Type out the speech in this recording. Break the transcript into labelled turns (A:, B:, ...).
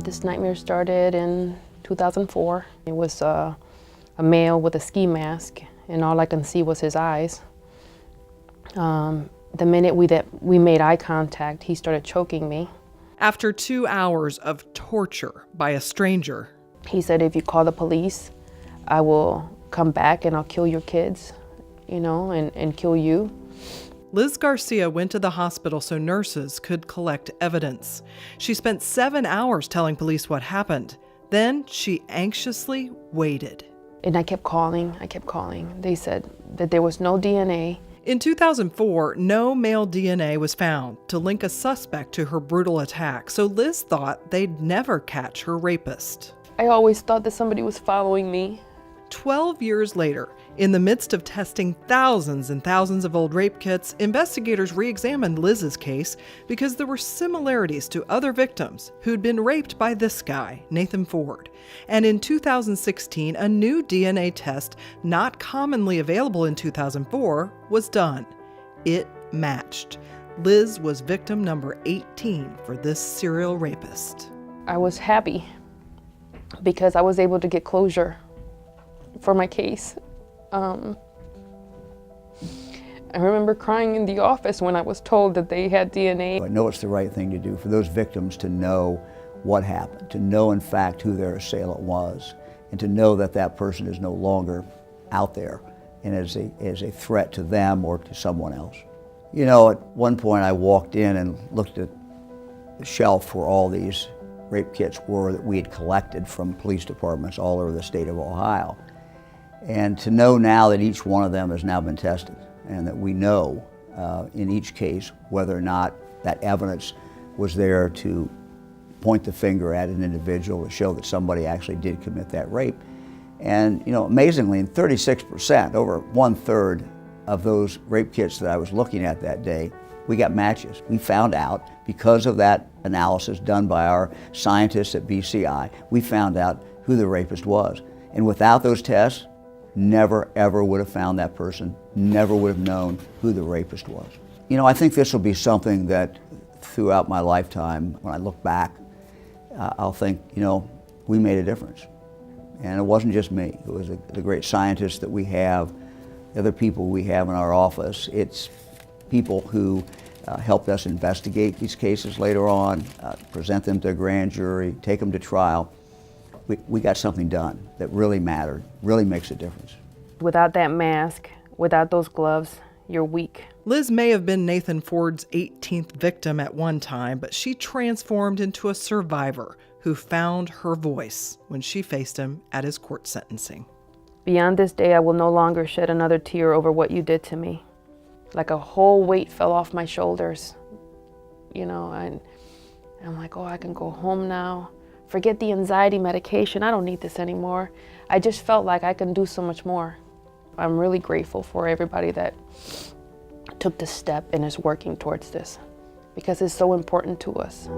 A: This nightmare started in 2004. It was a male with a ski mask, and all I can see was his eyes. The minute we made eye contact, he started choking me.
B: After 2 hours of torture by a stranger,
A: He said, if you call the police, I will come back and I'll kill your kids, and kill you.
B: Liz Garcia went to the hospital so nurses could collect evidence. She spent 7 hours telling police what happened. Then she anxiously waited.
A: And I kept calling. They said that there was no DNA.
B: In 2004, no male DNA was found to link a suspect to her brutal attack, so Liz thought they'd never catch her rapist.
A: I always thought that somebody was following me.
B: 12 years later, in the midst of testing thousands and thousands of old rape kits, investigators re-examined Liz's case because there were similarities to other victims who'd been raped by this guy, Nathan Ford. And in 2016, a new DNA test, not commonly available in 2004, was done. It matched. Liz was victim number 18 for this serial rapist.
A: I was happy because I was able to get closure for my case. I remember crying in the office when I was told that they had DNA.
C: I know it's the right thing to do for those victims to know what happened, to know in fact who their assailant was, and to know that that person is no longer out there and is a threat to them or to someone else. At one point I walked in and looked at the shelf where all these rape kits were that we had collected from police departments all over the state of Ohio. And to know now that each one of them has now been tested and that we know in each case whether or not that evidence was there to point the finger at an individual to show that somebody actually did commit that rape. And amazingly, in 36%, over 1/3 of those rape kits that I was looking at that day, we got matches. We found out, because of that analysis done by our scientists at BCI, we found out who the rapist was. And without those tests, never ever would have found that person, never would have known who the rapist was. I think this will be something that throughout my lifetime, when I look back, I'll think, we made a difference. And it wasn't just me, it was the great scientists that we have, the other people we have in our office. It's people who helped us investigate these cases later on, present them to a grand jury, take them to trial. We got something done that really mattered, really makes a difference.
A: Without that mask, without those gloves, you're weak.
B: Liz may have been Nathan Ford's 18th victim at one time, but she transformed into a survivor who found her voice when she faced him at his court sentencing.
A: Beyond this day, I will no longer shed another tear over what you did to me. Like a whole weight fell off my shoulders, and I'm like, oh, I can go home now. Forget the anxiety medication, I don't need this anymore. I just felt like I can do so much more. I'm really grateful for everybody that took the step and is working towards this, because it's so important to us.